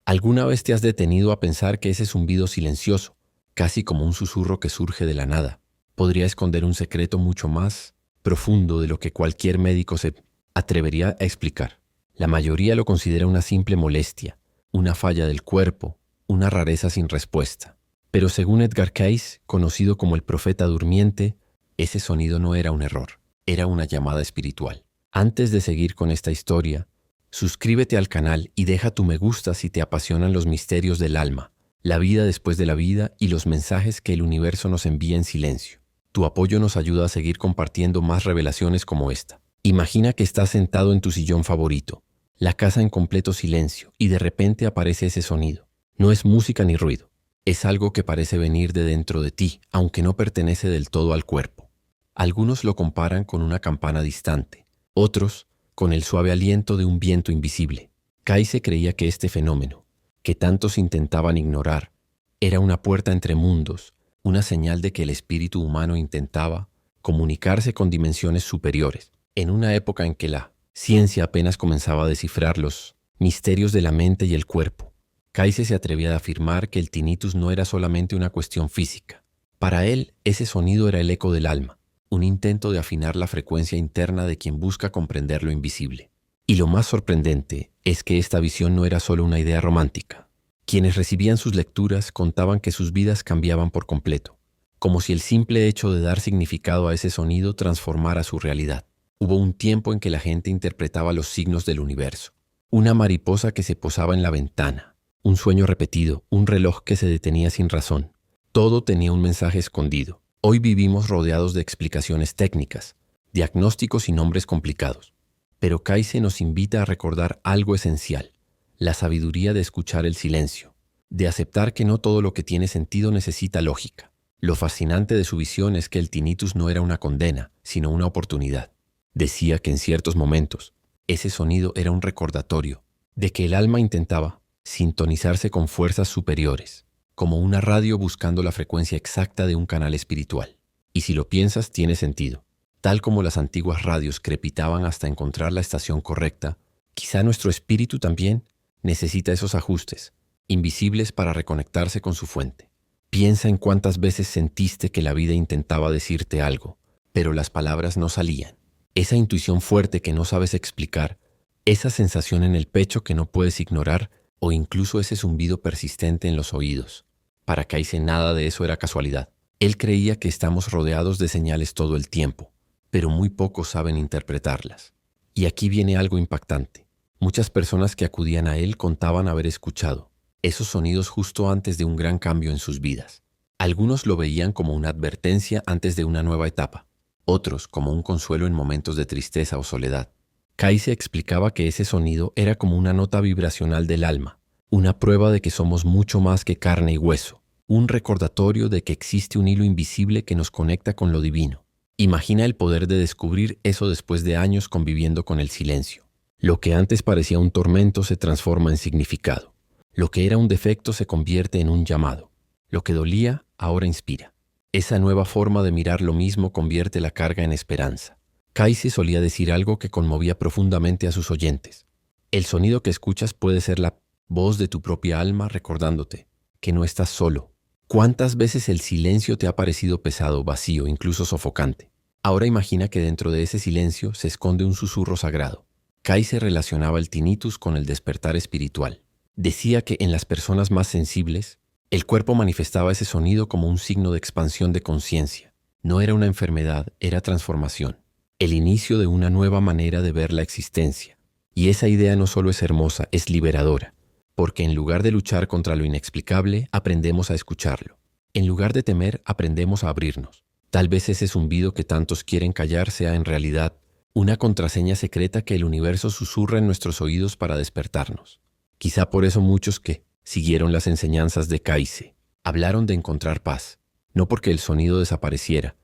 ¿Alguna vez te has detenido a pensar que ese zumbido silencioso, casi como un susurro que surge de la nada, podría esconder un secreto mucho más profundo de lo que cualquier médico se atrevería a explicar? La mayoría lo considera una simple molestia, una falla del cuerpo, una rareza sin respuesta. Pero según Edgar Cayce, conocido como el profeta durmiente, ese sonido no era un error, era una llamada espiritual. Antes de seguir con esta historia, suscríbete al canal y deja tu me gusta si te apasionan los misterios del alma, la vida después de la vida y los mensajes que el universo nos envía en silencio. Tu apoyo nos ayuda a seguir compartiendo más revelaciones como esta. Imagina que estás sentado en tu sillón favorito, la casa en completo silencio, y de repente aparece ese sonido. No es música ni ruido. Es algo que parece venir de dentro de ti, aunque no pertenece del todo al cuerpo. Algunos lo comparan con una campana distante, otros con el suave aliento de un viento invisible. Cayce creía que este fenómeno, que tantos intentaban ignorar, era una puerta entre mundos, una señal de que el espíritu humano intentaba comunicarse con dimensiones superiores, en una época en que la ciencia apenas comenzaba a descifrar los misterios de la mente y el cuerpo. Cayce se atrevía a afirmar que el tinnitus no era solamente una cuestión física. Para él, ese sonido era el eco del alma, un intento de afinar la frecuencia interna de quien busca comprender lo invisible. Y lo más sorprendente es que esta visión no era solo una idea romántica. Quienes recibían sus lecturas contaban que sus vidas cambiaban por completo, como si el simple hecho de dar significado a ese sonido transformara su realidad. Hubo un tiempo en que la gente interpretaba los signos del universo. Una mariposa que se posaba en la ventana, un sueño repetido, un reloj que se detenía sin razón. Todo tenía un mensaje escondido. Hoy vivimos rodeados de explicaciones técnicas, diagnósticos y nombres complicados. Pero Cayce nos invita a recordar algo esencial, la sabiduría de escuchar el silencio, de aceptar que no todo lo que tiene sentido necesita lógica. Lo fascinante de su visión es que el tinnitus no era una condena, sino una oportunidad. Decía que en ciertos momentos, ese sonido era un recordatorio de que el alma intentaba sintonizarse con fuerzas superiores, como una radio buscando la frecuencia exacta de un canal espiritual. Y si lo piensas, tiene sentido. Tal como las antiguas radios crepitaban hasta encontrar la estación correcta, quizá nuestro espíritu también necesita esos ajustes, invisibles para reconectarse con su fuente. Piensa en cuántas veces sentiste que la vida intentaba decirte algo, pero las palabras no salían. Esa intuición fuerte que no sabes explicar, esa sensación en el pecho que no puedes ignorar, o incluso ese zumbido persistente en los oídos. Para Cayce nada de eso era casualidad. Él creía que estamos rodeados de señales todo el tiempo, pero muy pocos saben interpretarlas. Y aquí viene algo impactante. Muchas personas que acudían a él contaban haber escuchado esos sonidos justo antes de un gran cambio en sus vidas. Algunos lo veían como una advertencia antes de una nueva etapa, otros como un consuelo en momentos de tristeza o soledad. Cayce explicaba que ese sonido era como una nota vibracional del alma, una prueba de que somos mucho más que carne y hueso, un recordatorio de que existe un hilo invisible que nos conecta con lo divino. Imagina el poder de descubrir eso después de años conviviendo con el silencio. Lo que antes parecía un tormento se transforma en significado. Lo que era un defecto se convierte en un llamado. Lo que dolía ahora inspira. Esa nueva forma de mirar lo mismo convierte la carga en esperanza. Cayce solía decir algo que conmovía profundamente a sus oyentes. El sonido que escuchas puede ser la voz de tu propia alma recordándote que no estás solo. ¿Cuántas veces el silencio te ha parecido pesado, vacío, incluso sofocante? Ahora imagina que dentro de ese silencio se esconde un susurro sagrado. Cayce relacionaba el tinnitus con el despertar espiritual. Decía que en las personas más sensibles, el cuerpo manifestaba ese sonido como un signo de expansión de conciencia. No era una enfermedad, era transformación. El inicio de una nueva manera de ver la existencia. Y esa idea no solo es hermosa, es liberadora, porque en lugar de luchar contra lo inexplicable, aprendemos a escucharlo. En lugar de temer, aprendemos a abrirnos. Tal vez ese zumbido que tantos quieren callar sea en realidad una contraseña secreta que el universo susurra en nuestros oídos para despertarnos. Quizá por eso muchos que siguieron las enseñanzas de Cayce hablaron de encontrar paz, no porque el sonido desapareciera,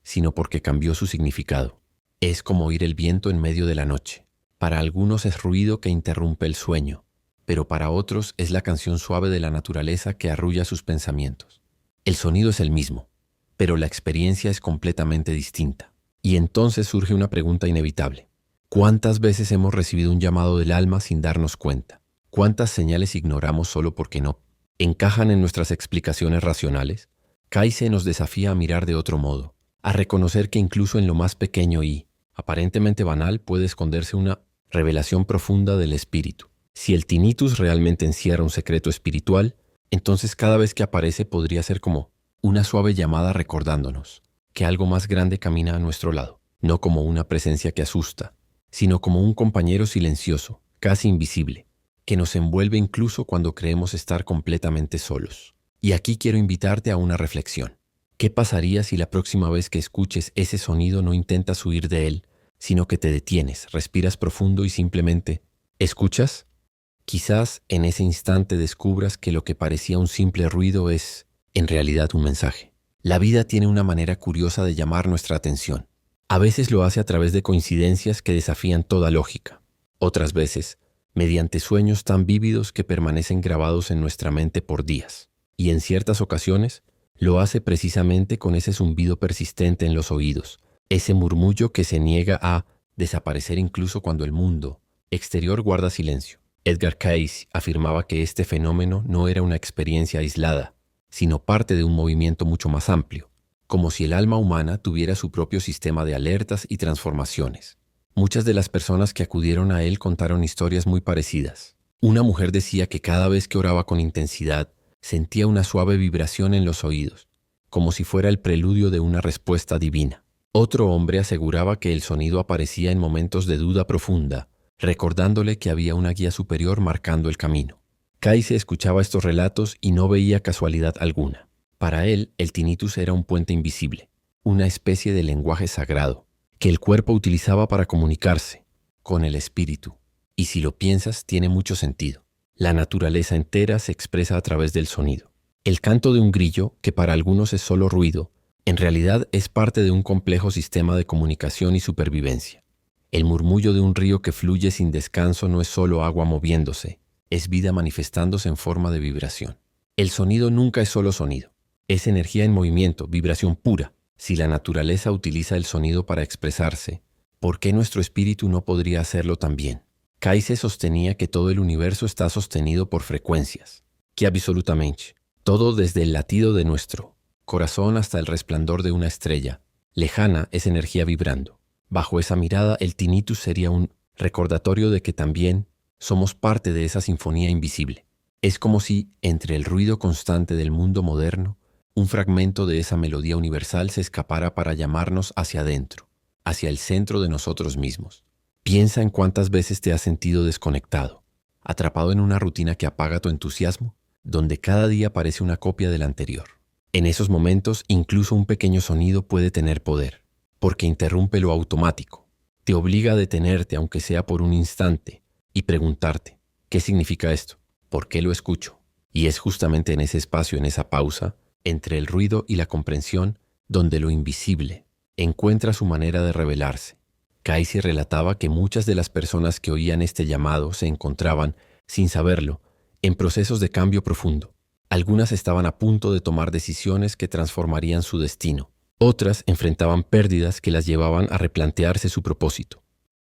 sino porque cambió su significado. Es como oír el viento en medio de la noche. Para algunos es ruido que interrumpe el sueño, pero para otros es la canción suave de la naturaleza que arrulla sus pensamientos. El sonido es el mismo, pero la experiencia es completamente distinta. Y entonces surge una pregunta inevitable. ¿Cuántas veces hemos recibido un llamado del alma sin darnos cuenta? ¿Cuántas señales ignoramos solo porque no encajan en nuestras explicaciones racionales? Kaise nos desafía a mirar de otro modo, a reconocer que incluso en lo más pequeño y aparentemente banal puede esconderse una revelación profunda del espíritu. Si el tinnitus realmente encierra un secreto espiritual, entonces cada vez que aparece podría ser como una suave llamada recordándonos que algo más grande camina a nuestro lado, no como una presencia que asusta, sino como un compañero silencioso, casi invisible, que nos envuelve incluso cuando creemos estar completamente solos. Y aquí quiero invitarte a una reflexión. ¿Qué pasaría si la próxima vez que escuches ese sonido no intentas huir de él, sino que te detienes, respiras profundo y simplemente escuchas? Quizás en ese instante descubras que lo que parecía un simple ruido es, en realidad, un mensaje. La vida tiene una manera curiosa de llamar nuestra atención. A veces lo hace a través de coincidencias que desafían toda lógica. Otras veces, mediante sueños tan vívidos que permanecen grabados en nuestra mente por días. Y en ciertas ocasiones, lo hace precisamente con ese zumbido persistente en los oídos, ese murmullo que se niega a desaparecer incluso cuando el mundo exterior guarda silencio. Edgar Cayce afirmaba que este fenómeno no era una experiencia aislada, sino parte de un movimiento mucho más amplio, como si el alma humana tuviera su propio sistema de alertas y transformaciones. Muchas de las personas que acudieron a él contaron historias muy parecidas. Una mujer decía que cada vez que oraba con intensidad, sentía una suave vibración en los oídos, como si fuera el preludio de una respuesta divina. Otro hombre aseguraba que el sonido aparecía en momentos de duda profunda, recordándole que había una guía superior marcando el camino. Cayce escuchaba estos relatos y no veía casualidad alguna. Para él, el tinnitus era un puente invisible, una especie de lenguaje sagrado, que el cuerpo utilizaba para comunicarse con el espíritu. Y si lo piensas, tiene mucho sentido. La naturaleza entera se expresa a través del sonido. El canto de un grillo, que para algunos es solo ruido, en realidad es parte de un complejo sistema de comunicación y supervivencia. El murmullo de un río que fluye sin descanso no es solo agua moviéndose, es vida manifestándose en forma de vibración. El sonido nunca es solo sonido, es energía en movimiento, vibración pura. Si la naturaleza utiliza el sonido para expresarse, ¿por qué nuestro espíritu no podría hacerlo también? Cayce sostenía que todo el universo está sostenido por frecuencias, que absolutamente todo desde el latido de nuestro corazón hasta el resplandor de una estrella lejana es energía vibrando. Bajo esa mirada, el tinnitus sería un recordatorio de que también somos parte de esa sinfonía invisible. Es como si, entre el ruido constante del mundo moderno, un fragmento de esa melodía universal se escapara para llamarnos hacia adentro, hacia el centro de nosotros mismos. Piensa en cuántas veces te has sentido desconectado, atrapado en una rutina que apaga tu entusiasmo, donde cada día parece una copia del anterior. En esos momentos, incluso un pequeño sonido puede tener poder, porque interrumpe lo automático. Te obliga a detenerte, aunque sea por un instante, y preguntarte, ¿qué significa esto? ¿Por qué lo escucho? Y es justamente en ese espacio, en esa pausa, entre el ruido y la comprensión, donde lo invisible encuentra su manera de revelarse. Cayce relataba que muchas de las personas que oían este llamado se encontraban, sin saberlo, en procesos de cambio profundo. Algunas estaban a punto de tomar decisiones que transformarían su destino. Otras enfrentaban pérdidas que las llevaban a replantearse su propósito.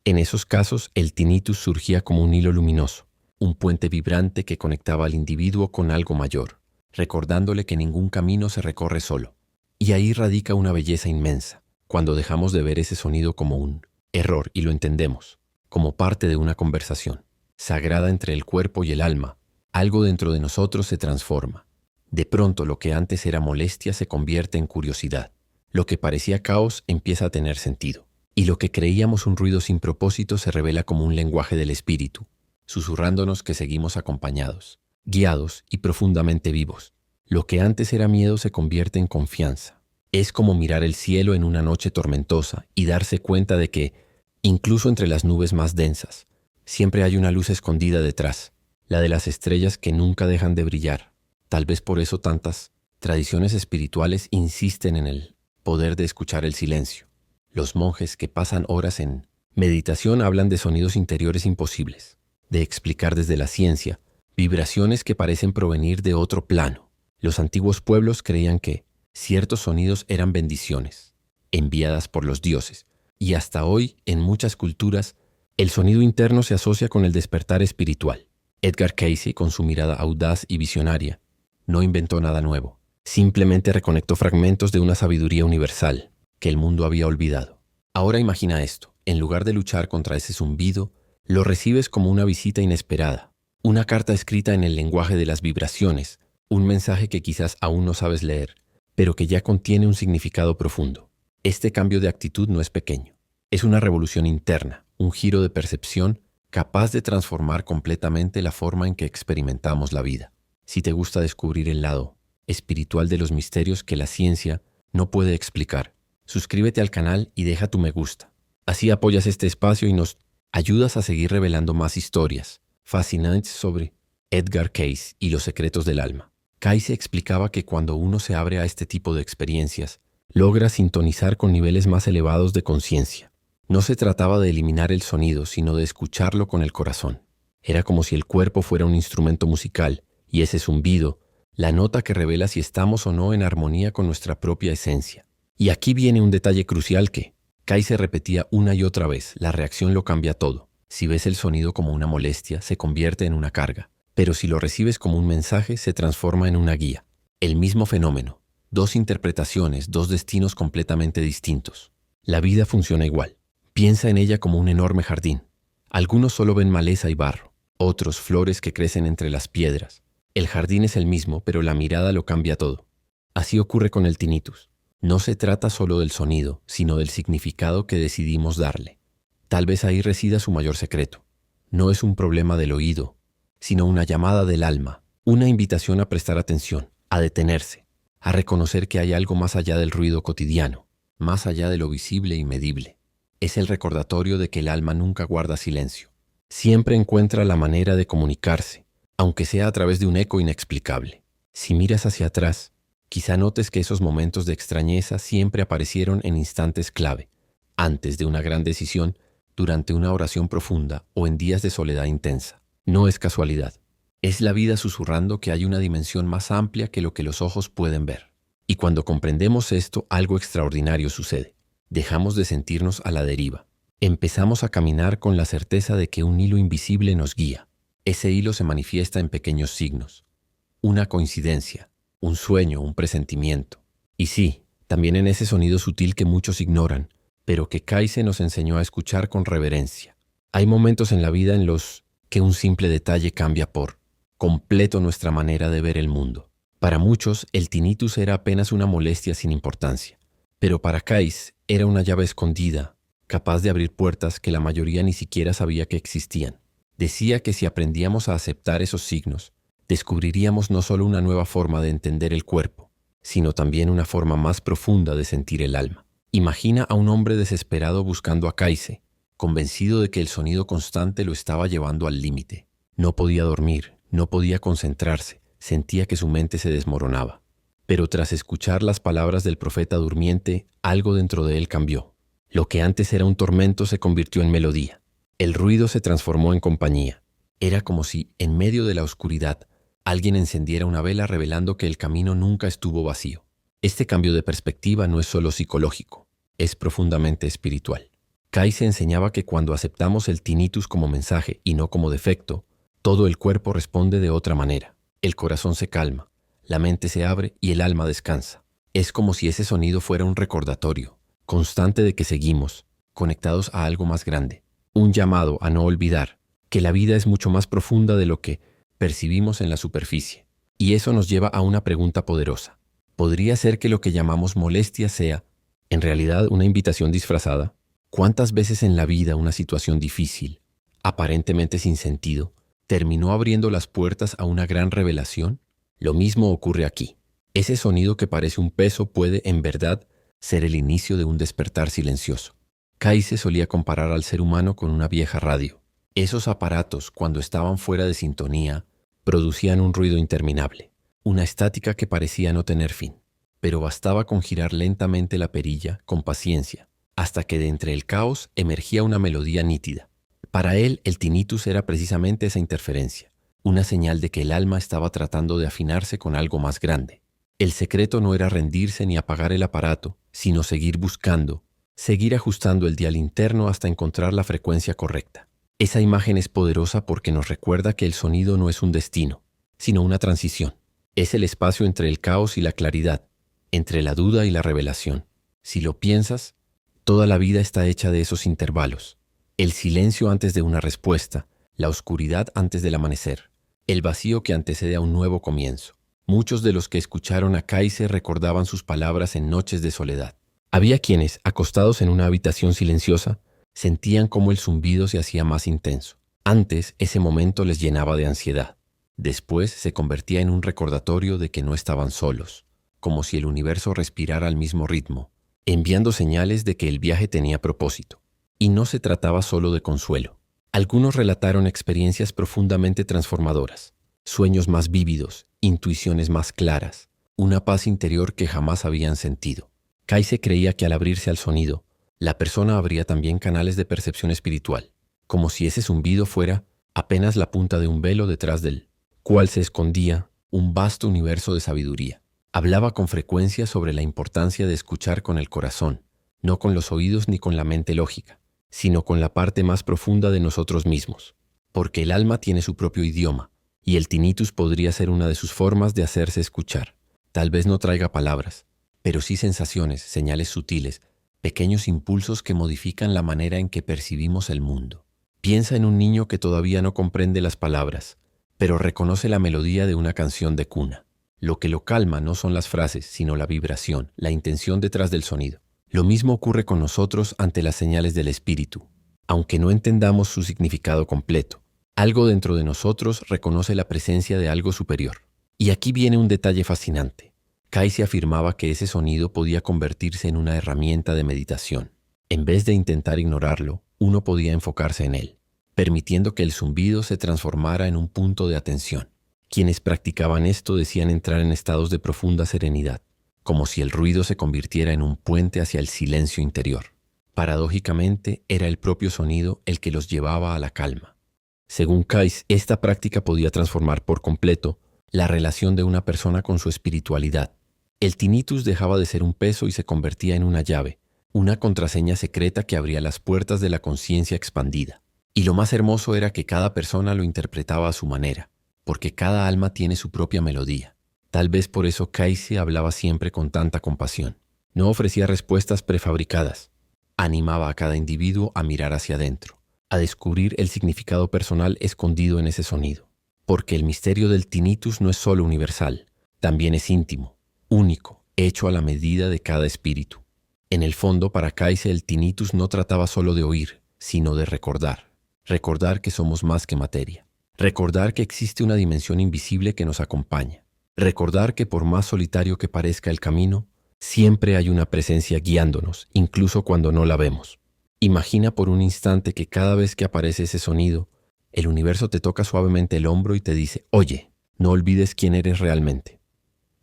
En esos casos, el tinnitus surgía como un hilo luminoso, un puente vibrante que conectaba al individuo con algo mayor, recordándole que ningún camino se recorre solo. Y ahí radica una belleza inmensa, cuando dejamos de ver ese sonido como un error y lo entendemos, como parte de una conversación sagrada entre el cuerpo y el alma. Algo dentro de nosotros se transforma. De pronto lo que antes era molestia se convierte en curiosidad. Lo que parecía caos empieza a tener sentido. Y lo que creíamos un ruido sin propósito se revela como un lenguaje del espíritu, susurrándonos que seguimos acompañados, guiados y profundamente vivos. Lo que antes era miedo se convierte en confianza. Es como mirar el cielo en una noche tormentosa y darse cuenta de que, incluso entre las nubes más densas, siempre hay una luz escondida detrás, la de las estrellas que nunca dejan de brillar. Tal vez por eso tantas tradiciones espirituales insisten en el poder de escuchar el silencio. Los monjes que pasan horas en meditación hablan de sonidos interiores imposibles, de explicar desde la ciencia, vibraciones que parecen provenir de otro plano. Los antiguos pueblos creían que ciertos sonidos eran bendiciones, enviadas por los dioses, y hasta hoy, en muchas culturas, el sonido interno se asocia con el despertar espiritual. Edgar Cayce, con su mirada audaz y visionaria, no inventó nada nuevo. Simplemente reconectó fragmentos de una sabiduría universal que el mundo había olvidado. Ahora imagina esto. En lugar de luchar contra ese zumbido, lo recibes como una visita inesperada. Una carta escrita en el lenguaje de las vibraciones, un mensaje que quizás aún no sabes leer, pero que ya contiene un significado profundo. Este cambio de actitud no es pequeño. Es una revolución interna, un giro de percepción capaz de transformar completamente la forma en que experimentamos la vida. Si te gusta descubrir el lado espiritual de los misterios que la ciencia no puede explicar, suscríbete al canal y deja tu me gusta. Así apoyas este espacio y nos ayudas a seguir revelando más historias fascinantes sobre Edgar Cayce y los secretos del alma. Cayce explicaba que cuando uno se abre a este tipo de experiencias, logra sintonizar con niveles más elevados de conciencia. No se trataba de eliminar el sonido, sino de escucharlo con el corazón. Era como si el cuerpo fuera un instrumento musical, y ese zumbido, la nota que revela si estamos o no en armonía con nuestra propia esencia. Y aquí viene un detalle crucial que Cayce repetía una y otra vez: la reacción lo cambia todo. Si ves el sonido como una molestia, se convierte en una carga. Pero si lo recibes como un mensaje, se transforma en una guía. El mismo fenómeno. Dos interpretaciones, dos destinos completamente distintos. La vida funciona igual. Piensa en ella como un enorme jardín. Algunos solo ven maleza y barro, otros flores que crecen entre las piedras. El jardín es el mismo, pero la mirada lo cambia todo. Así ocurre con el tinnitus. No se trata solo del sonido, sino del significado que decidimos darle. Tal vez ahí resida su mayor secreto. No es un problema del oído, sino una llamada del alma, una invitación a prestar atención, a detenerse, a reconocer que hay algo más allá del ruido cotidiano, más allá de lo visible y medible. Es el recordatorio de que el alma nunca guarda silencio. Siempre encuentra la manera de comunicarse, aunque sea a través de un eco inexplicable. Si miras hacia atrás, quizá notes que esos momentos de extrañeza siempre aparecieron en instantes clave, antes de una gran decisión, durante una oración profunda o en días de soledad intensa. No es casualidad. Es la vida susurrando que hay una dimensión más amplia que lo que los ojos pueden ver. Y cuando comprendemos esto, algo extraordinario sucede. Dejamos de sentirnos a la deriva. Empezamos a caminar con la certeza de que un hilo invisible nos guía. Ese hilo se manifiesta en pequeños signos. Una coincidencia, un sueño, un presentimiento. Y sí, también en ese sonido sutil que muchos ignoran, pero que Cayce nos enseñó a escuchar con reverencia. Hay momentos en la vida en los que un simple detalle cambia por completo nuestra manera de ver el mundo. Para muchos, el tinnitus era apenas una molestia sin importancia, pero para Cayce era una llave escondida, capaz de abrir puertas que la mayoría ni siquiera sabía que existían. Decía que si aprendíamos a aceptar esos signos, descubriríamos no solo una nueva forma de entender el cuerpo, sino también una forma más profunda de sentir el alma. Imagina a un hombre desesperado buscando a Cayce, convencido de que el sonido constante lo estaba llevando al límite. No podía dormir, no podía concentrarse, sentía que su mente se desmoronaba. Pero tras escuchar las palabras del profeta durmiente, algo dentro de él cambió. Lo que antes era un tormento se convirtió en melodía. El ruido se transformó en compañía. Era como si, en medio de la oscuridad, alguien encendiera una vela revelando que el camino nunca estuvo vacío. Este cambio de perspectiva no es solo psicológico, es profundamente espiritual. Cayce enseñaba que cuando aceptamos el tinnitus como mensaje y no como defecto, todo el cuerpo responde de otra manera. El corazón se calma, la mente se abre y el alma descansa. Es como si ese sonido fuera un recordatorio constante de que seguimos, conectados a algo más grande. Un llamado a no olvidar que la vida es mucho más profunda de lo que percibimos en la superficie. Y eso nos lleva a una pregunta poderosa. ¿Podría ser que lo que llamamos molestia sea, en realidad, una invitación disfrazada? ¿Cuántas veces en la vida una situación difícil, aparentemente sin sentido, terminó abriendo las puertas a una gran revelación? Lo mismo ocurre aquí. Ese sonido que parece un peso puede, en verdad, ser el inicio de un despertar silencioso. Cayce solía comparar al ser humano con una vieja radio. Esos aparatos, cuando estaban fuera de sintonía, producían un ruido interminable, una estática que parecía no tener fin. Pero bastaba con girar lentamente la perilla, con paciencia, hasta que de entre el caos emergía una melodía nítida. Para él, el tinnitus era precisamente esa interferencia, una señal de que el alma estaba tratando de afinarse con algo más grande. El secreto no era rendirse ni apagar el aparato, sino seguir buscando, seguir ajustando el dial interno hasta encontrar la frecuencia correcta. Esa imagen es poderosa porque nos recuerda que el sonido no es un destino, sino una transición. Es el espacio entre el caos y la claridad, entre la duda y la revelación. Si lo piensas, toda la vida está hecha de esos intervalos. El silencio antes de una respuesta, la oscuridad antes del amanecer, el vacío que antecede a un nuevo comienzo. Muchos de los que escucharon a Kaiser recordaban sus palabras en noches de soledad. Había quienes, acostados en una habitación silenciosa, sentían cómo el zumbido se hacía más intenso. Antes, ese momento les llenaba de ansiedad. Después se convertía en un recordatorio de que no estaban solos, como si el universo respirara al mismo ritmo, enviando señales de que el viaje tenía propósito. Y no se trataba solo de consuelo. Algunos relataron experiencias profundamente transformadoras, sueños más vívidos, intuiciones más claras, una paz interior que jamás habían sentido. Kaiser creía que al abrirse al sonido, la persona abría también canales de percepción espiritual, como si ese zumbido fuera apenas la punta de un velo detrás del cual se escondía un vasto universo de sabiduría. Hablaba con frecuencia sobre la importancia de escuchar con el corazón, no con los oídos ni con la mente lógica, sino con la parte más profunda de nosotros mismos, porque el alma tiene su propio idioma, y el tinnitus podría ser una de sus formas de hacerse escuchar. Tal vez no traiga palabras, pero sí sensaciones, señales sutiles, pequeños impulsos que modifican la manera en que percibimos el mundo. Piensa en un niño que todavía no comprende las palabras, pero reconoce la melodía de una canción de cuna. Lo que lo calma no son las frases, sino la vibración, la intención detrás del sonido. Lo mismo ocurre con nosotros ante las señales del espíritu. Aunque no entendamos su significado completo, algo dentro de nosotros reconoce la presencia de algo superior. Y aquí viene un detalle fascinante. Kaiser afirmaba que ese sonido podía convertirse en una herramienta de meditación. En vez de intentar ignorarlo, uno podía enfocarse en él, permitiendo que el zumbido se transformara en un punto de atención. Quienes practicaban esto decían entrar en estados de profunda serenidad, como si el ruido se convirtiera en un puente hacia el silencio interior. Paradójicamente, era el propio sonido el que los llevaba a la calma. Según Kaiser, esta práctica podía transformar por completo la relación de una persona con su espiritualidad. El tinnitus dejaba de ser un peso y se convertía en una llave, una contraseña secreta que abría las puertas de la conciencia expandida. Y lo más hermoso era que cada persona lo interpretaba a su manera, porque cada alma tiene su propia melodía. Tal vez por eso Kaiser hablaba siempre con tanta compasión. No ofrecía respuestas prefabricadas. Animaba a cada individuo a mirar hacia adentro, a descubrir el significado personal escondido en ese sonido. Porque el misterio del tinnitus no es solo universal, también es íntimo, único, hecho a la medida de cada espíritu. En el fondo, para Kaiser, el tinnitus no trataba solo de oír, sino de recordar. Recordar que somos más que materia. Recordar que existe una dimensión invisible que nos acompaña. Recordar que por más solitario que parezca el camino, siempre hay una presencia guiándonos, incluso cuando no la vemos. Imagina por un instante que cada vez que aparece ese sonido, el universo te toca suavemente el hombro y te dice, oye, no olvides quién eres realmente.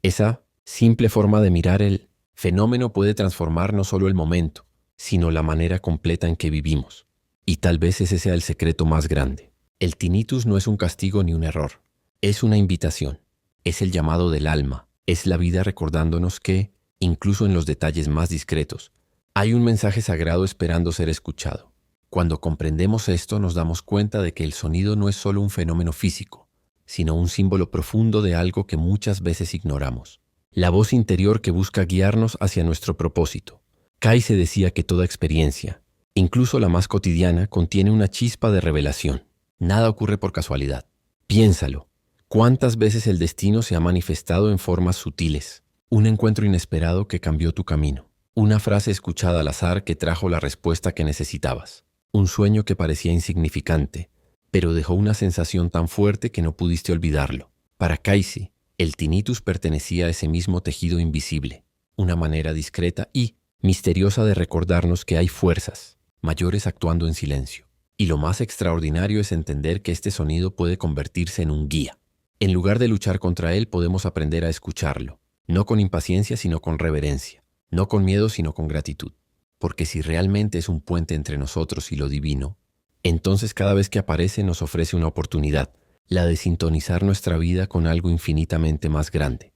Esa simple forma de mirar el fenómeno puede transformar no solo el momento, sino la manera completa en que vivimos. Y tal vez ese sea el secreto más grande. El tinnitus no es un castigo ni un error. Es una invitación. Es el llamado del alma. Es la vida recordándonos que, incluso en los detalles más discretos, hay un mensaje sagrado esperando ser escuchado. Cuando comprendemos esto, nos damos cuenta de que el sonido no es solo un fenómeno físico, sino un símbolo profundo de algo que muchas veces ignoramos. La voz interior que busca guiarnos hacia nuestro propósito. Kaiser decía que toda experiencia, incluso la más cotidiana, contiene una chispa de revelación. Nada ocurre por casualidad. Piénsalo. ¿Cuántas veces el destino se ha manifestado en formas sutiles? Un encuentro inesperado que cambió tu camino. Una frase escuchada al azar que trajo la respuesta que necesitabas. Un sueño que parecía insignificante, pero dejó una sensación tan fuerte que no pudiste olvidarlo. Para Kaiser, el tinnitus pertenecía a ese mismo tejido invisible, una manera discreta y misteriosa de recordarnos que hay fuerzas mayores actuando en silencio. Y lo más extraordinario es entender que este sonido puede convertirse en un guía. En lugar de luchar contra él, podemos aprender a escucharlo, no con impaciencia sino con reverencia, no con miedo sino con gratitud. Porque si realmente es un puente entre nosotros y lo divino, entonces cada vez que aparece nos ofrece una oportunidad, la de sintonizar nuestra vida con algo infinitamente más grande.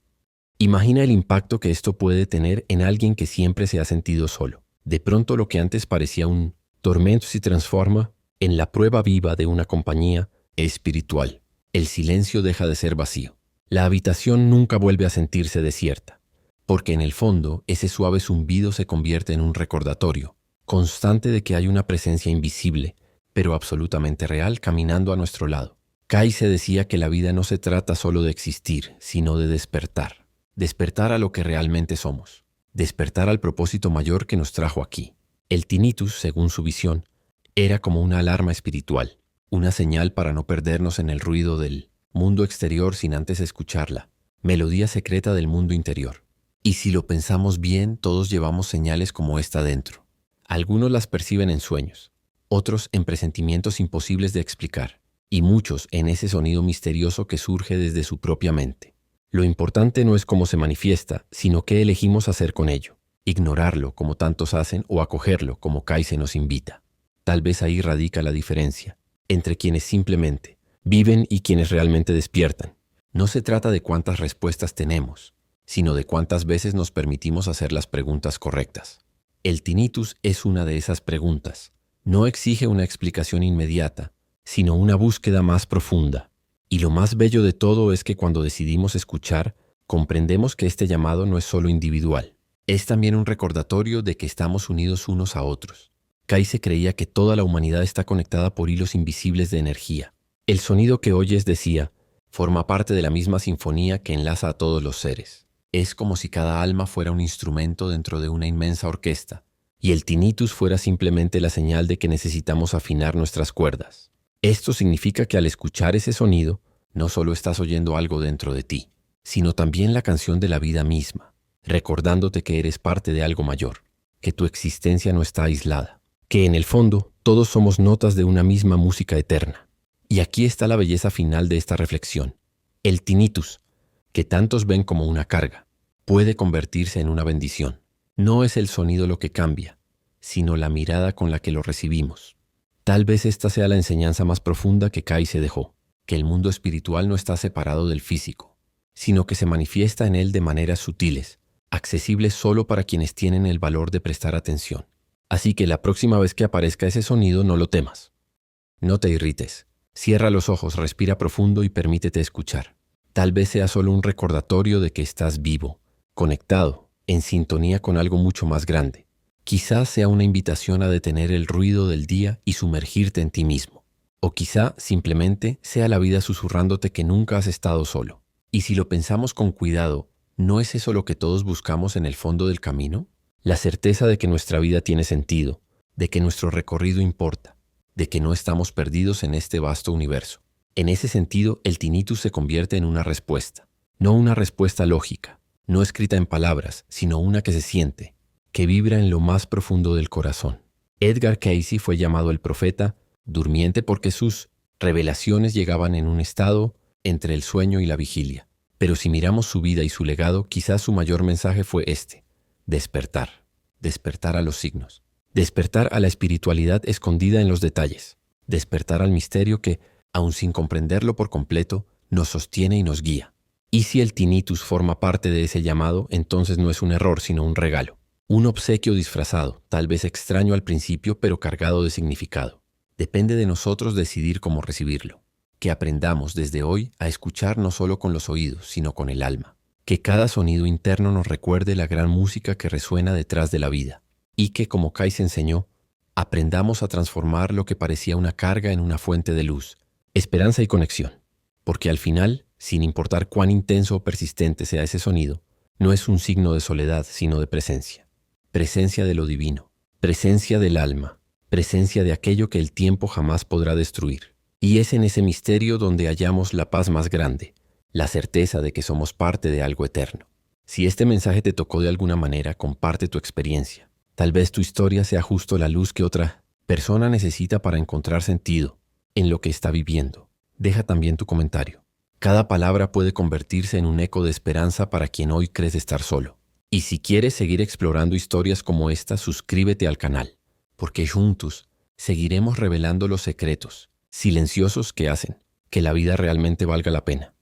Imagina el impacto que esto puede tener en alguien que siempre se ha sentido solo. De pronto lo que antes parecía un tormento se transforma En la prueba viva de una compañía espiritual, el silencio deja de ser vacío. La habitación nunca vuelve a sentirse desierta, porque en el fondo ese suave zumbido se convierte en un recordatorio constante de que hay una presencia invisible, pero absolutamente real, caminando a nuestro lado. Kai se decía que la vida no se trata solo de existir, sino de despertar. Despertar a lo que realmente somos. Despertar al propósito mayor que nos trajo aquí. El tinnitus, según su visión, era como una alarma espiritual, una señal para no perdernos en el ruido del mundo exterior sin antes escucharla, melodía secreta del mundo interior. Y si lo pensamos bien, todos llevamos señales como esta dentro. Algunos las perciben en sueños, otros en presentimientos imposibles de explicar, y muchos en ese sonido misterioso que surge desde su propia mente. Lo importante no es cómo se manifiesta, sino qué elegimos hacer con ello. Ignorarlo, como tantos hacen, o acogerlo, como Kai se nos invita. Tal vez ahí radica la diferencia entre quienes simplemente viven y quienes realmente despiertan. No se trata de cuántas respuestas tenemos, sino de cuántas veces nos permitimos hacer las preguntas correctas. El tinnitus es una de esas preguntas. No exige una explicación inmediata, sino una búsqueda más profunda. Y lo más bello de todo es que cuando decidimos escuchar, comprendemos que este llamado no es solo individual. Es también un recordatorio de que estamos unidos unos a otros. Kai se creía que toda la humanidad está conectada por hilos invisibles de energía. El sonido que oyes, decía, forma parte de la misma sinfonía que enlaza a todos los seres. Es como si cada alma fuera un instrumento dentro de una inmensa orquesta, y el tinnitus fuera simplemente la señal de que necesitamos afinar nuestras cuerdas. Esto significa que al escuchar ese sonido, no solo estás oyendo algo dentro de ti, sino también la canción de la vida misma, recordándote que eres parte de algo mayor, que tu existencia no está aislada, que en el fondo todos somos notas de una misma música eterna. Y aquí está la belleza final de esta reflexión. El tinnitus, que tantos ven como una carga, puede convertirse en una bendición. No es el sonido lo que cambia, sino la mirada con la que lo recibimos. Tal vez esta sea la enseñanza más profunda que Kai se dejó, que el mundo espiritual no está separado del físico, sino que se manifiesta en él de maneras sutiles, accesibles solo para quienes tienen el valor de prestar atención. Así que la próxima vez que aparezca ese sonido, no lo temas. No te irrites. Cierra los ojos, respira profundo y permítete escuchar. Tal vez sea solo un recordatorio de que estás vivo, conectado, en sintonía con algo mucho más grande. Quizás sea una invitación a detener el ruido del día y sumergirte en ti mismo. O quizá simplemente sea la vida susurrándote que nunca has estado solo. Y si lo pensamos con cuidado, ¿no es eso lo que todos buscamos en el fondo del camino? La certeza de que nuestra vida tiene sentido, de que nuestro recorrido importa, de que no estamos perdidos en este vasto universo. En ese sentido, el tinnitus se convierte en una respuesta. No una respuesta lógica, no escrita en palabras, sino una que se siente, que vibra en lo más profundo del corazón. Edgar Cayce fue llamado el profeta durmiente porque sus revelaciones llegaban en un estado entre el sueño y la vigilia. Pero si miramos su vida y su legado, quizás su mayor mensaje fue este: despertar. Despertar a los signos. Despertar a la espiritualidad escondida en los detalles. Despertar al misterio que, aun sin comprenderlo por completo, nos sostiene y nos guía. Y si el tinnitus forma parte de ese llamado, entonces no es un error, sino un regalo. Un obsequio disfrazado, tal vez extraño al principio, pero cargado de significado. Depende de nosotros decidir cómo recibirlo. Que aprendamos desde hoy a escuchar no solo con los oídos, sino con el alma. Que cada sonido interno nos recuerde la gran música que resuena detrás de la vida. Y que, como Kai se enseñó, aprendamos a transformar lo que parecía una carga en una fuente de luz, esperanza y conexión. Porque al final, sin importar cuán intenso o persistente sea ese sonido, no es un signo de soledad, sino de presencia. Presencia de lo divino, presencia del alma, presencia de aquello que el tiempo jamás podrá destruir. Y es en ese misterio donde hallamos la paz más grande, la certeza de que somos parte de algo eterno. Si este mensaje te tocó de alguna manera, comparte tu experiencia. Tal vez tu historia sea justo la luz que otra persona necesita para encontrar sentido en lo que está viviendo. Deja también tu comentario. Cada palabra puede convertirse en un eco de esperanza para quien hoy crees estar solo. Y si quieres seguir explorando historias como esta, suscríbete al canal, porque juntos seguiremos revelando los secretos silenciosos que hacen que la vida realmente valga la pena.